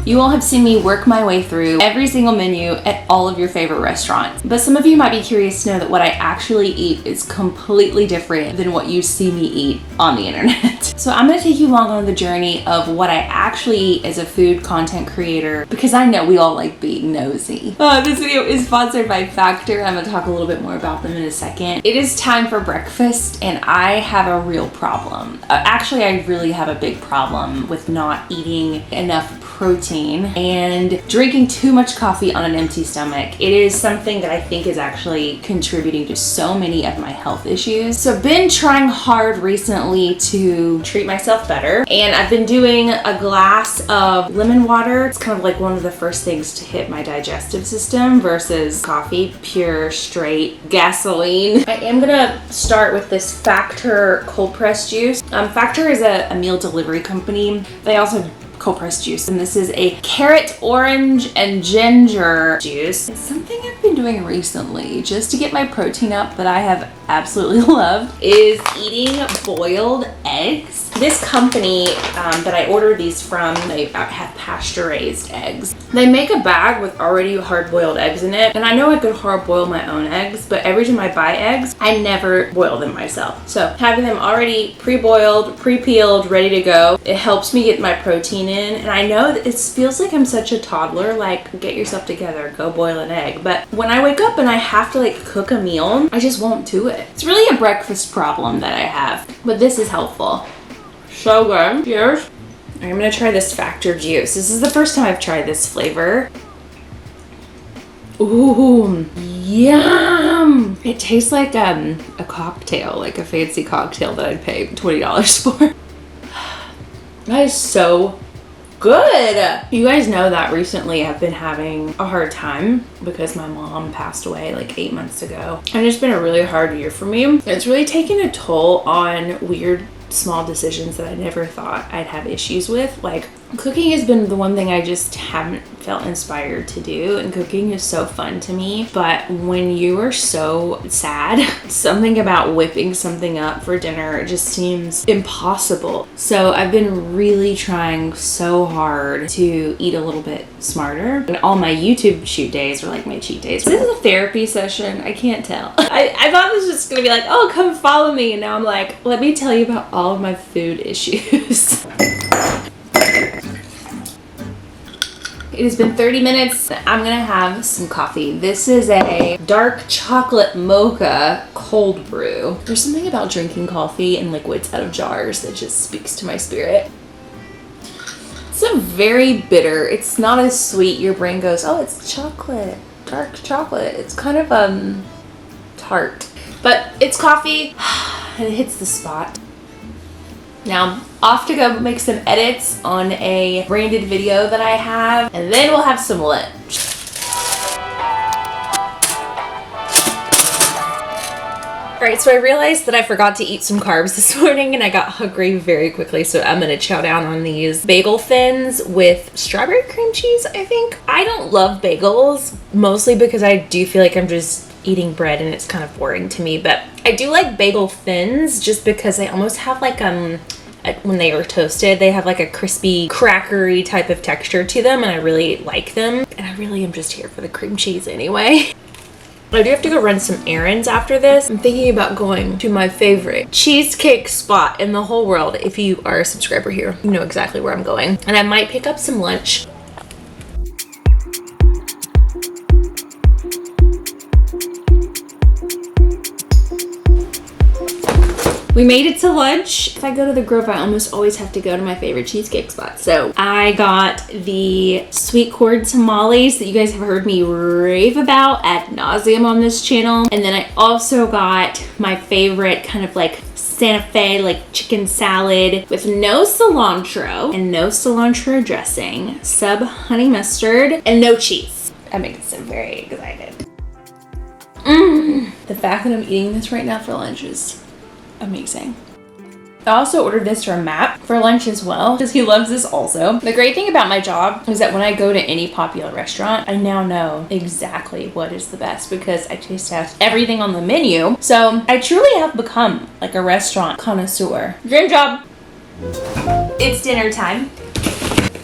You all have seen me work my way through every single menu at all of your favorite restaurants. But some of you might be curious to know that what I actually eat is completely different than what you see me eat on the internet. So I'm gonna take you along on the journey of what I actually eat as a food content creator, because I know we all like being nosy. This video is sponsored by Factor. I'm gonna talk a little bit more about them in a second. It is time for breakfast and I have a real problem. Actually, I really have a big problem with not eating enough protein and drinking too much coffee on an empty stomach. It is something that I think is actually contributing to so many of my health issues. So I've been trying hard recently to treat myself better, and I've been doing a glass of lemon water. It's kind of like one of the first things to hit my digestive system versus coffee, pure straight gasoline. I am gonna start with this Factor cold pressed juice. Factor is a meal delivery company. They also cold pressed juice, and this is a carrot, orange, and ginger juice. It's something I've been doing recently just to get my protein up that I have absolutely loved is eating boiled eggs. This company that I ordered these from, they have pasture raised eggs. They make a bag with already hard boiled eggs in it, and I know I could hard boil my own eggs, but every time I buy eggs, I never boil them myself. So having them already pre-boiled, pre-peeled, ready to go, it helps me get my protein in. And I know that it feels like I'm such a toddler, like get yourself together, go boil an egg. But when I wake up and I have to like cook a meal, I just won't do it. It's really a breakfast problem that I have, but this is helpful. So good. Cheers. I'm gonna try this Factor juice. This is the first time I've tried this flavor. Ooh, yum! It tastes like a cocktail, like a fancy cocktail that I'd pay $20 for. That is so good. You guys know that recently I've been having a hard time because my mom passed away like 8 months ago. And it's been a really hard year for me. It's really taken a toll on weird small decisions that I never thought I'd have issues with. Like cooking has been the one thing I just haven't felt inspired to do, and cooking is so fun to me. But when you are so sad, something about whipping something up for dinner just seems impossible. So I've been really trying so hard to eat a little bit smarter, and all my YouTube shoot days are like my cheat days. This is a therapy session. I can't tell. I thought this was just gonna be like, oh, come follow me, and now I'm like, let me tell you about all of my food issues. It has been 30 minutes. I'm gonna have some coffee. This is a dark chocolate mocha cold brew. There's something about drinking coffee and liquids out of jars that just speaks to my spirit. It's a very bitter. It's not as sweet. Your brain goes, oh, it's chocolate, dark chocolate. It's kind of tart, but it's coffee and it hits the spot. Now, off to go make some edits on a branded video that I have, and then we'll have some lunch. All right, so I realized that I forgot to eat some carbs this morning and I got hungry very quickly, so I'm gonna chow down on these bagel thins with strawberry cream cheese, I think. I don't love bagels, mostly because I do feel like I'm just eating bread and it's kind of boring to me, but I do like bagel thins just because they almost have like when they are toasted, they have like a crispy, crackery type of texture to them, and I really like them. And I really am just here for the cream cheese anyway. I do have to go run some errands after this. I'm thinking about going to my favorite cheesecake spot in the whole world. If you are a subscriber here, you know exactly where I'm going. And I might pick up some lunch. We made it to lunch. If I go to the Grove, I almost always have to go to my favorite cheesecake spot. So I got the sweet corn tamales that you guys have heard me rave about ad nauseum on this channel. And then I also got my favorite kind of like Santa Fe like chicken salad with no cilantro and no cilantro dressing, sub honey mustard, and no cheese. That makes me very excited. The fact that I'm eating this right now for lunch is amazing. I also ordered this from Matt for lunch as well because he loves this also. The great thing about my job is that when I go to any popular restaurant, I now know exactly what is the best because I taste test everything on the menu. So I truly have become like a restaurant connoisseur. Dream job. It's dinner time.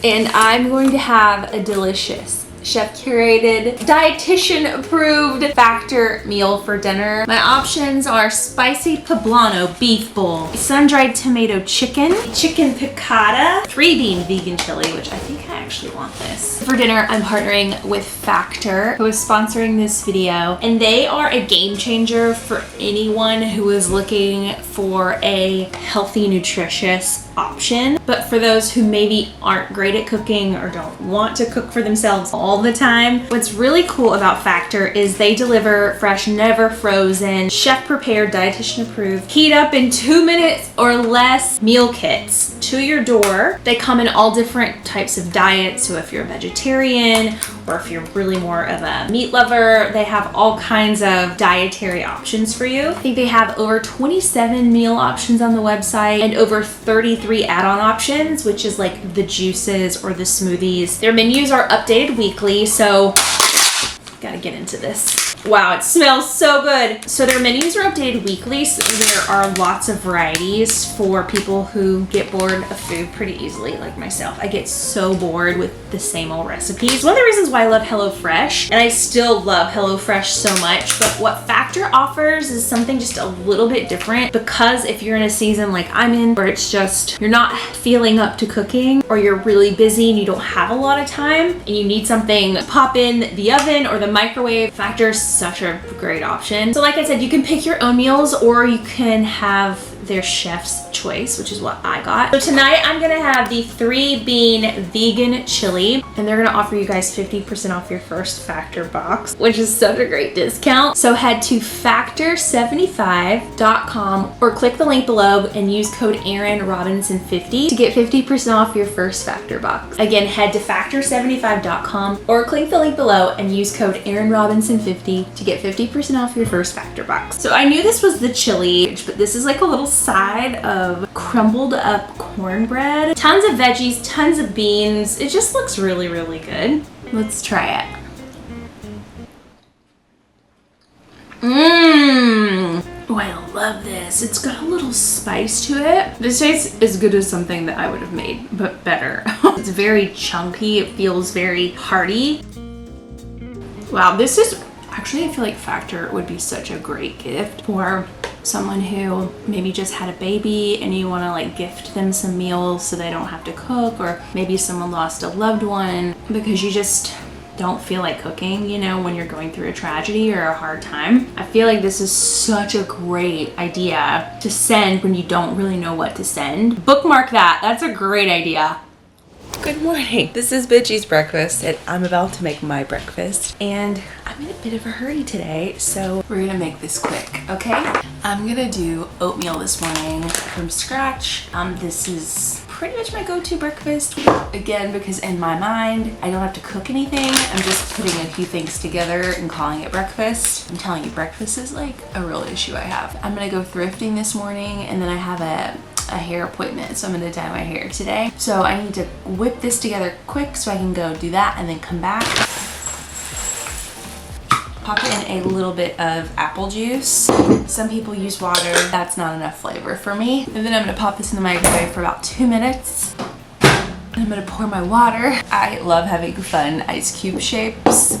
and I'm going to have a delicious chef curated, dietitian approved Factor meal for dinner. My options are spicy poblano beef bowl, sun-dried tomato chicken piccata, 3-bean vegan chili, which I think I actually want this. For dinner, I'm partnering with Factor, who is sponsoring this video, and they are a game changer for anyone who is looking for a healthy, nutritious option. But for those who maybe aren't great at cooking or don't want to cook for themselves all the time, what's really cool about Factor is they deliver fresh, never frozen, chef prepared, dietitian approved, heat up in 2 minutes or less meal kits to your door. They come in all different types of diets, so if you're a vegetarian or if you're really more of a meat lover, they have all kinds of dietary options for you. I think they have over 27 meal options on the website and over 33 add-on options, which is like the juices or the smoothies. Their menus are updated weekly, so gotta get into this. Wow, it smells so good. So their menus are updated weekly, so there are lots of varieties for people who get bored of food pretty easily, like myself. I get so bored with the same old recipes. One of the reasons why I love HelloFresh, and I still love HelloFresh so much, but what Factor offers is something just a little bit different, because if you're in a season like I'm in, where it's just, you're not feeling up to cooking, or you're really busy and you don't have a lot of time, and you need something to pop in the oven or the microwave, Factor's such a great option. So like I said, you can pick your own meals or you can have their chef's choice, which is what I got. So tonight I'm gonna have the 3-bean vegan chili, and they're gonna offer you guys 50% off your first Factor box, which is such a great discount. So head to factor75.com or click the link below and use code AaronRobinson50 to get 50% off your first Factor box. Again, head to factor75.com or click the link below and use code AaronRobinson50 to get 50% off your first Factor box. So I knew this was the chili, but this is like a little side of crumbled up cornbread. Tons of veggies, tons of beans. It just looks really, really good. Let's try it. Oh, I love this. It's got a little spice to it. This tastes as good as something that I would have made, but better. It's very chunky. It feels very hearty. Wow, this is actually, I feel like Factor would be such a great gift for someone who maybe just had a baby and you want to like gift them some meals so they don't have to cook, or maybe someone lost a loved one because you just don't feel like cooking, you know, when you're going through a tragedy or a hard time. I feel like this is such a great idea to send when you don't really know what to send. Bookmark that. That's a great idea. Good morning. This is Bitchy's breakfast, and I'm about to make my breakfast. And I'm in a bit of a hurry today, so we're gonna make this quick, okay? I'm gonna do oatmeal this morning from scratch. This is pretty much my go-to breakfast. Again, because in my mind, I don't have to cook anything. I'm just putting a few things together and calling it breakfast. I'm telling you, breakfast is like a real issue I have. I'm gonna go thrifting this morning, and then I have a hair appointment, so I'm gonna dye my hair today. So I need to whip this together quick so I can go do that and then come back. Pop in a little bit of apple juice. Some people use water. That's not enough flavor for me. And then I'm gonna pop this in the microwave for about 2 minutes. And I'm gonna pour my water. I love having fun ice cube shapes.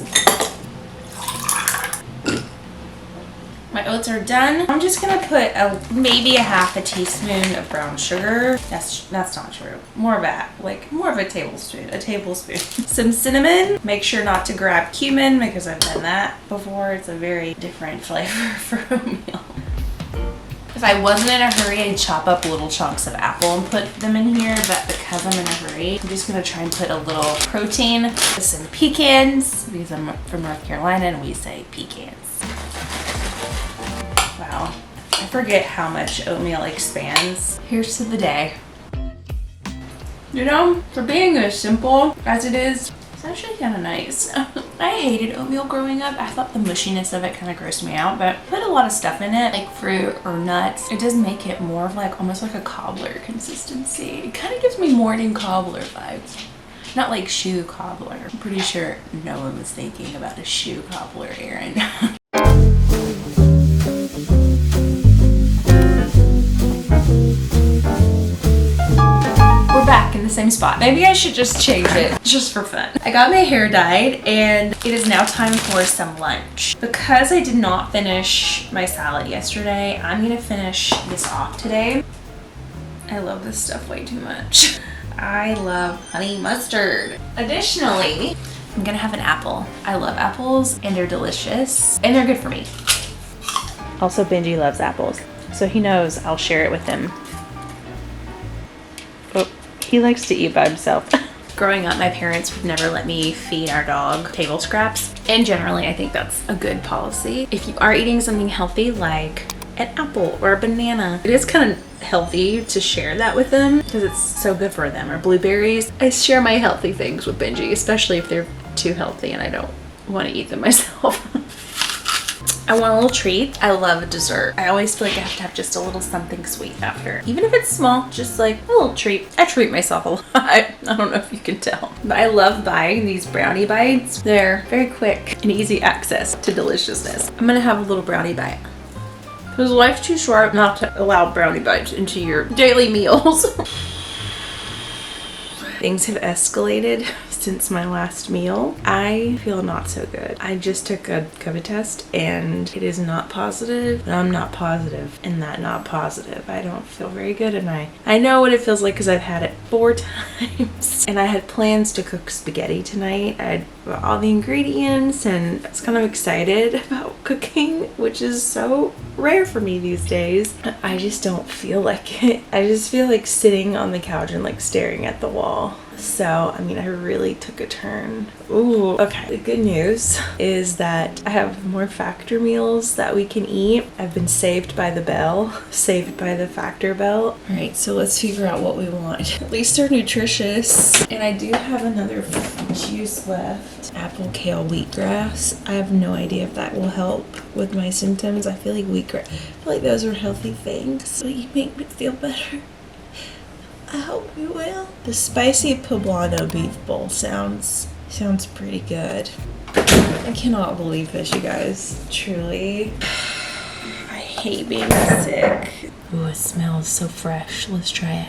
My oats are done. I'm just gonna put maybe a half a teaspoon of brown sugar. That's not true. More of a tablespoon. Some cinnamon. Make sure not to grab cumin because I've done that before. It's a very different flavor for oatmeal. If I wasn't in a hurry, I'd chop up little chunks of apple and put them in here, but because I'm in a hurry, I'm just gonna try and put a little protein, some pecans, because I'm from North Carolina and we say pecans. Wow, I forget how much oatmeal expands. Here's to the day. You know, for being as simple as it is, it's actually kind of nice. I hated oatmeal growing up. I thought the mushiness of it kind of grossed me out, but put a lot of stuff in it, like fruit or nuts. It does make it more of like, almost like a cobbler consistency. It kind of gives me morning cobbler vibes. Not like shoe cobbler. I'm pretty sure no one was thinking about a shoe cobbler, Aaron. We're back. back in the same spot. Maybe I should just change it just for fun. I got my hair dyed and it is now time for some lunch. Because I did not finish my salad yesterday, I'm gonna finish this off today. I love this stuff way too much. I love honey mustard. Additionally, I'm gonna have an apple. I love apples and they're delicious and they're good for me. Also, Benji loves apples, so he knows I'll share it with him. Oh, he likes to eat by himself. Growing up, my parents would never let me feed our dog table scraps. And generally, I think that's a good policy. If you are eating something healthy like an apple or a banana, it is kind of healthy to share that with them because it's so good for them. Or blueberries. I share my healthy things with Benji, especially if they're too healthy and I don't want to eat them myself. I want a little treat. I love a dessert. I always feel like I have to have just a little something sweet after. Even if it's small, just like a little treat. I treat myself a lot. I don't know if you can tell. But I love buying these brownie bites. They're very quick and easy access to deliciousness. I'm gonna have a little brownie bite. Because life's too short not to allow brownie bites into your daily meals. Things have escalated since my last meal. I feel not so good. I just took a COVID test and it is not positive, but I'm not positive and that not positive. I don't feel very good and I know what it feels like because I've had it 4 times. And I had plans to cook spaghetti tonight. I had all the ingredients and I was kind of excited about cooking, which is so rare for me these days. I just don't feel like it. I just feel like sitting on the couch and like staring at the wall. So, I mean, I really took a turn. Ooh, okay. The good news is that I have more Factor meals that we can eat. I've been saved by the bell, saved by the Factor bell. All right, so let's figure out what we want. At least they're nutritious. And I do have another juice left. Apple, kale, wheatgrass. I have no idea if that will help with my symptoms. I feel like wheatgrass, I feel like those are healthy things. So you make me feel better. I hope you will. The spicy poblano beef bowl sounds pretty good. I cannot believe this, you guys. Truly. I hate being sick. Ooh, it smells so fresh. Let's try it.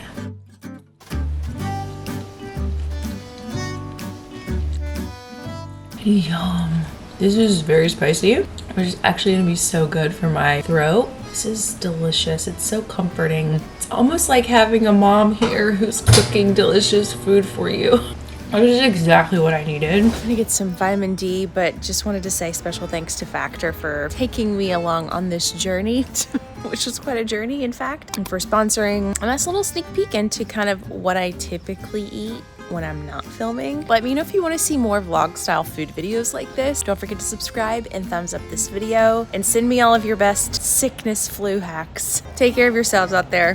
Yum. This is very spicy, which is actually gonna be so good for my throat. This is delicious. It's so comforting. It's almost like having a mom here who's cooking delicious food for you. Which is exactly what I needed. I'm gonna get some vitamin D, but just wanted to say special thanks to Factor for taking me along on this journey, which was quite a journey, in fact, and for sponsoring a nice little sneak peek into kind of what I typically eat when I'm not filming. Let me know if you want to see more vlog style food videos like this. Don't forget to subscribe and thumbs up this video and send me all of your best sickness flu hacks. Take care of yourselves out there.